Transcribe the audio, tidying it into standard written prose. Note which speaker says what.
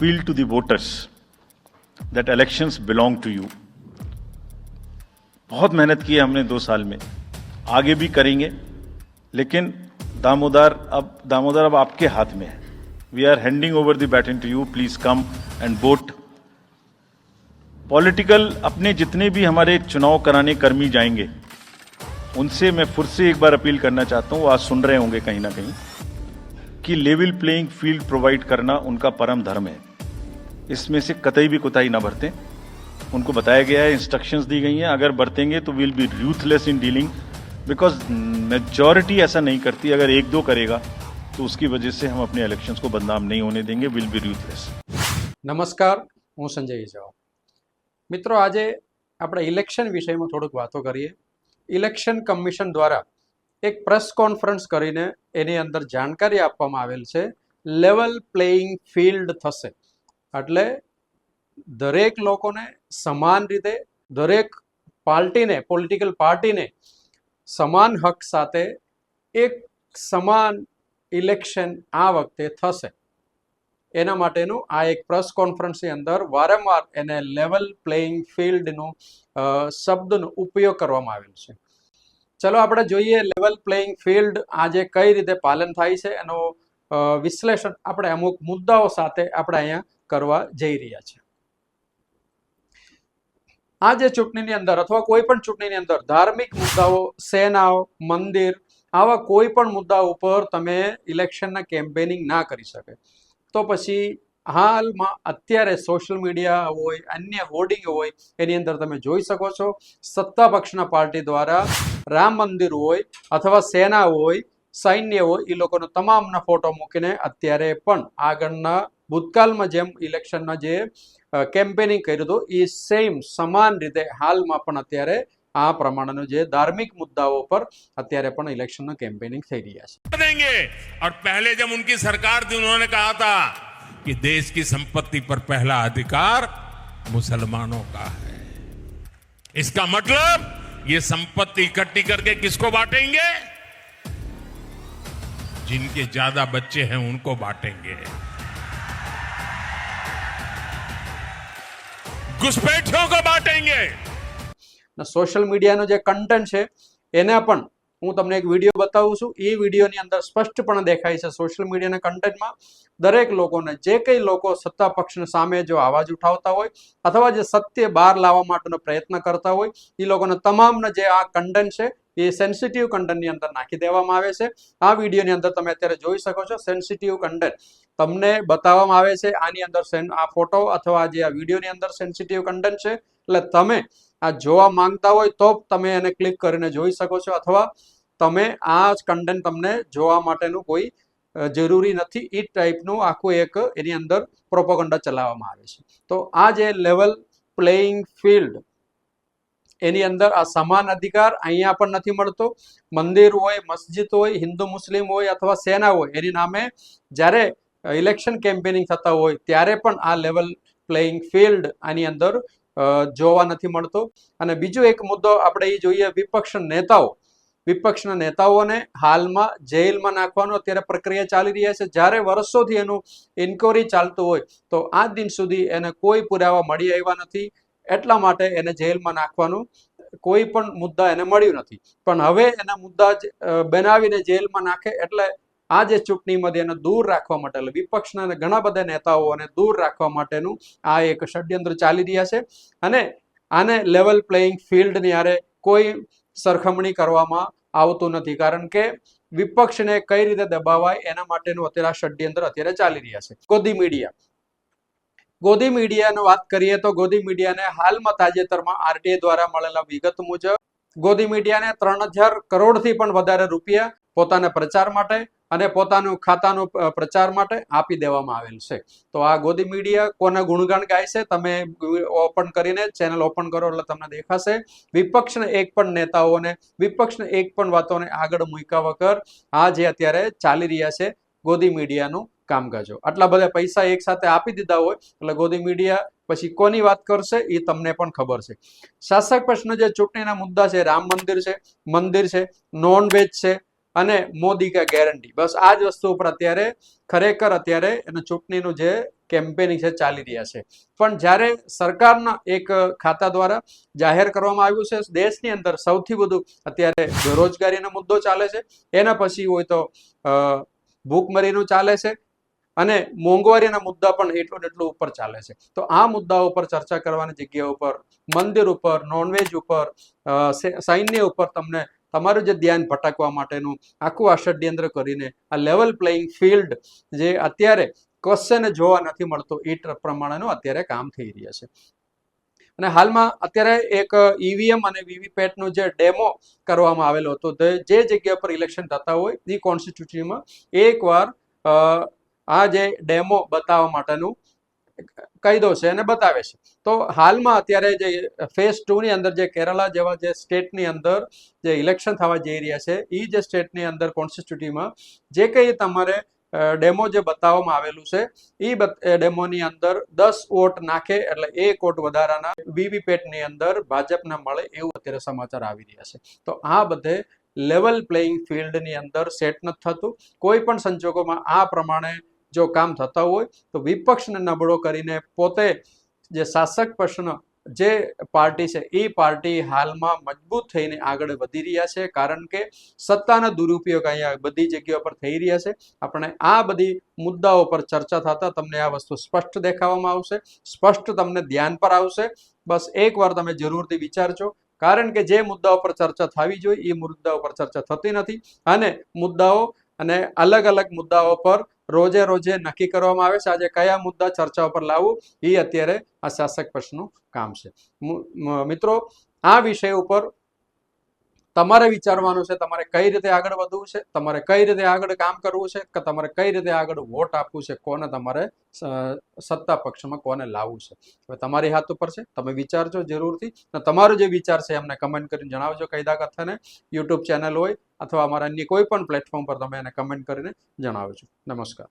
Speaker 1: appeal to the voters that elections belong to you. बहुत मेहनत की है हमने 2 साल में, आगे भी करेंगे, लेकिन दामोदर अब आपके हाथ में है. We are handing over the baton to you. Please come and vote. Political अपने जितने भी हमारे चुनाव कराने कर्मी जाएंगे, उनसे मैं फिर से एक बार अपील करना चाहता हूं, वो आज सुन रहे होंगे कहीं ना कहीं, कि लेवल प्लेइंग फील्ड प्रोवाइड करना उनका परम धर्म है. इसमें से कतई भी कोताही ना बरतें. उनको बताया गया है, इंस्ट्रक्शंस दी गई हैं, अगर बरतेंगे तो will be ruthless in dealing, because majority ऐसा नहीं करती. अगर 1-2 करेगा तो उसकी वजह से हम अपने इलेक्शंस को बदनाम नहीं होने देंगे. Will be ruthless.
Speaker 2: नमस्कार, हूँ संजय ઈજાવા. મિત્રો, આજે આપણે ઇલેક્શન વિષયમાં થોડુંક વાતો કરીએ. ઇલેક્શન કમિશન દ્વારા એક પ્રેસ કોન્ફરન્સ કરીને એની અંદર જાણકારી આપવામાં આવેલ છે. લેવલ પ્લેઇંગ ફિલ્ડ થશે એટલે દરેક લોકોને સમાન રીતે, દરેક પાર્ટીને, પોલિટિકલ પાર્ટીને સમાન હક સાથે એક સમાન ઇલેક્શન આ વખતે થશે. એના માટેનું આ એક પ્રેસ કોન્ફરન્સની અંદર વારંવાર એને લેવલ પ્લેઇંગ ફિલ્ડનું શબ્દનો ઉપયોગ કરવામાં આવેલ છે. ચલો આપણે જોઈએ લેવલ પ્લેઇંગ ફિલ્ડ આજે કઈ રીતે પાલન થાય છે એનો વિશ્લેષણ આપણે અમુક મુદ્દાઓ સાથે આપણે અહીંયા કરવા જઈ રહ્યા છે. આ જે ચૂંટણીની અંદર અથવા કોઈ પણ ચૂંટણીની અંદર ધાર્મિક મુદ્દાઓ, સેનાઓ, મંદિર, આવા કોઈ પણ મુદ્દા ઉપર તમે ઇલેક્શનના કેમ્પેનિંગ ના કરી શકે તો પછી હાલમાં અત્યારે સોશિયલ મીડિયા હોય, અન્ય હોર્ડિંગ હોય, એની અંદર તમે જોઈ શકો છો સત્તા પક્ષના પાર્ટી દ્વારા રામ મંદિર હોય અથવા સેના હોય, સૈન્ય હોય, એ લોકોનો તમામના ફોટો મૂકીને અત્યારે પણ આગળના ભૂતકાળમાં જેમ ઇલેક્શનમાં જે કેમ્પેનિંગ કર્યું હતું એ સેમ સમાન રીતે હાલમાં પણ અત્યારે આ પ્રમાણેનો જે ધાર્મિક મુદ્દાઓ પર અત્યારે પણ ઇલેક્શનનું કેમ્પેનિંગ થઈ રહ્યા છે.
Speaker 3: देंगे और पहले जब उनकी सरकार थी उन्होंने कहा था कि देश की संपत्ति पर पहला अधिकार मुसलमानों का है. इसका मतलब ये संपत्ति इकट्ठी करके किसको बांटेंगे? जिनके ज्यादा बच्चे हैं उनको बांटेंगे. घुसपैठियों को बांटेंगे.
Speaker 2: સોશિયલ મીડિયાનો જે કન્ટેન્ટ છે એના પણ હું તમને એક વિડીયો બતાવું છું. એ વિડીયોની અંદર સ્પષ્ટપણે દેખાય છે સોશિયલ મીડિયાના કન્ટેન્ટમાં દરેક લોકોને, જે કઈ લોકો સત્તા પક્ષની સામે જો અવાજ ઉઠાવતા હોય અથવા જે સત્ય બહાર લાવવા માટેનો પ્રયત્ન કરતા હોય એ લોકોને તમામને જે આ કન્ટેન્ટ છે એ સેન્સિટિવ કન્ટેન્ટની અંદર નાખી દેવામાં આવે છે. આ વિડીયોની અંદર તમે અત્યારે જોઈ શકો છો સેન્સિટિવ કન્ટેન્ટ તમને બતાવવામાં આવે છે. આની અંદર આ ફોટો અથવા જે આ વિડીયોની અંદર સેન્સિટિવ કન્ટેન્ટ છે, એટલે તમે આ જોવા માંગતા હોય તો તમે એને ક્લિક કરીને જોઈ શકો છો, અથવા તમે આ કન્ટેન્ટ તમને જોવા માટેનું કોઈ જરૂરી નથી. એ ટાઈપનું આખું એક એની અંદર પ્રોપોગન્ડા ચલાવવામાં આવે છે. તો આ જે લેવલ પ્લેઇંગ ફિલ્ડ એની અંદર આ સમાન અધિકાર અહીંયા પણ નથી મળતો. મંદિર હોય, મસ્જિદ હોય, હિન્દુ મુસ્લિમ હોય અથવા સેના હોય, એની નામે જ્યારે ઇલેક્શન કેમ્પેનિંગ થતા હોય ત્યારે પણ આ લેવલ પ્લેઇંગ ફિલ્ડ આની અંદર જોવા નથી મળતો. અને બીજો એક મુદ્દો આપણે એ જોઈએ, વિપક્ષના નેતાઓને હાલમાં જેલમાં નાખવાનો અત્યારે પ્રક્રિયા ચાલી રહ્યા છે. જ્યારે વર્ષોથી એનું ઇન્કવાયરી ચાલતું હોય તો આજ દિન સુધી એને કોઈ પુરાવા મળી આવ્યા નથી, એટલા માટે એને જેલમાં નાખવાનું કોઈ પણ મુદ્દા એને મળ્યું નથી. પણ હવે એના મુદ્દા બનાવીને જેલમાં નાખે એટલે આ જે ચૂંટણીમાંથી એને દૂર રાખવા માટે, એટલે વિપક્ષના ઘણા બધા નેતાઓને દૂર રાખવા માટેનું આ એક ષડયંત્ર ચાલી રહ્યા છે. અને આને લેવલ પ્લેઇંગ ફિલ્ડની હારે કોઈ સરખામણી કરવામાં આવતું નથી, કારણ કે વિપક્ષને કઈ રીતે દબાવાય એના માટેનું અત્યારે આ ષડયંત્ર અત્યારે ચાલી રહ્યા છે. ગોદી મીડિયાની વાત કરીએ તો ગોદી મીડિયાને હાલમાં તાજેતરમાં આરટીઆઈ દ્વારા મળેલા વિગત મુજબ ગોદી મીડિયાને 3000 કરોડથી પણ વધારે રૂપિયા પોતાના પ્રચાર માટે અને પોતાનું ખાતાનું પ્રચાર માટે આપી દેવામાં આવેલ છે. તો આ ગોદી મીડિયા કોના ગુણગાન ગાય છે તમે ઓપન કરીને ચેનલ ઓપન કરો એટલે તમને દેખાશે. વિપક્ષના એક પણ નેતાઓને, વિપક્ષના એક પણ વાતોને આગળ મૂક્યા વગર આ જે અત્યારે ચાલી રહ્યા છે ગોદી મીડિયાનું કામકાજો. આટલા બધા પૈસા એક સાથે આપી દીધા હોય એટલે ગોદી મીડિયા પછી કોની વાત કરશે એ તમને પણ ખબર છે. શાસક પક્ષના જે ચૂંટણીના મુદ્દા છે, રામ મંદિર છે, નોન વેજ છે, અને મોદી કા ગેરંટી, બસ આ જ વસ્તુ ઉપર અત્યારે ખરેખર અત્યારે એનું ચૂંટણીનું જે કેમ્પેનિંગ છે ચાલી રહ્યા છે. પણ જ્યારે સરકારના એક ખાતા દ્વારા જાહેર કરવામાં આવ્યું છે દેશની અંદર સૌથી વધુ અત્યારે બેરોજગારીનો મુદ્દો ચાલે છે, એના પછી હોય તો ભૂખમરીનું ચાલે છે અને મોંઘવારીના મુદ્દા પણ એટલું ઉપર ચાલે છે. તો આ મુદ્દાઓ ઉપર ચર્ચા કરવાની જગ્યા ઉપર મંદિર ઉપર, નોનવેજ ઉપર, સૈન્ય ઉપર તમને તમારું જે ધ્યાન ભટકવા માટેનું આખું આ ષડયંત્ર કરીને આ લેવલ પ્લેઇંગ ફિલ્ડ જે અત્યારે ક્વેશ્ચન જોવા નથી મળતો એ પ્રમાણેનું અત્યારે કામ થઈ રહ્યા છે. અને હાલમાં અત્યારે એક ઈવીએમ અને વીવીપેટનું જે ડેમો કરવામાં આવેલો હતો, જે જગ્યા પર ઇલેક્શન થતા હોય એ કોન્સ્ટિટ્યુશનમાં એકવાર આ જે ડેમો બતાવવા માટેનું કહી દો છે અને બતાવે છે. તો હાલમાં અત્યારે જે ફેઝ 2 ની અંદર જે કેરલા જેવા જે સ્ટેટની અંદર જે ઇલેક્શન થવા જઈ રહ્યા છે એ જે સ્ટેટની અંદર કોન્સ્ટિટ્યુશનમાં જે કંઈ તમારે ડેમો જે બતાવવામાં આવેલું છે એ ડેમોની અંદર 10 વોટ નાખે એટલે 1 વોટ વધારાના વીવીપેટની અંદર ભાજપને મળે એવું અત્યારે સમાચાર આવી રહ્યા છે. તો આ બધે લેવલ પ્લેઇંગ ફિલ્ડની અંદર સેટ નથી થતું. કોઈ પણ સંજોગોમાં આ પ્રમાણે જો કામ થતા હોય તો વિપક્ષને નબળો કરીને પોતે જે શાસક પક્ષનો જે પાર્ટી છે એ પાર્ટી હાલમાં મજબૂત થઈને આગળ વધી રહ્યા છે, કારણ કે સત્તાના દુરુપયોગ અહીંયા બધી જગ્યાઓ પર થઈ રહ્યા છે. આપણે આ બધી મુદ્દાઓ પર ચર્ચા થતા તમને આ વસ્તુ સ્પષ્ટ દેખાવામાં આવશે, સ્પષ્ટ તમને ધ્યાન પર આવશે. બસ એકવાર તમે જરૂરથી વિચારજો, કારણ કે જે મુદ્દાઓ પર ચર્ચા થવી જોઈએ એ મુદ્દાઓ પર ચર્ચા થતી નથી અને મુદ્દાઓ અને અલગ અલગ મુદ્દાઓ પર રોજે રોજે નક્કી કરવામાં આવે છે આજે કયા મુદ્દા ચર્ચા ઉપર લાવવું એ અત્યારે આ શાસક પક્ષનું કામ છે. મિત્રો, આ વિષય ઉપર તમારે વિચારવાનું છે, તમારે કઈ રીતે આગળ વધવું છે, તમારે કઈ રીતે આગળ કામ કરવું છે, કે તમારે કઈ રીતે આગળ વોટ આપવું છે, કોને તમારે સત્તા પક્ષમાં કોને લાવવું છે. હવે તમારી હાથ ઉપર છે, તમે વિચારજો જરૂરથી અને તમારો જે વિચાર છે અમને કમેન્ટ કરીને જણાવજો. કાયદા કથાને યુટ્યુબ ચેનલ હોય અથવા અમારા અન્ય કોઈ પણ પ્લેટફોર્મ પર તમે એને કમેન્ટ કરીને જણાવજો. નમસ્કાર.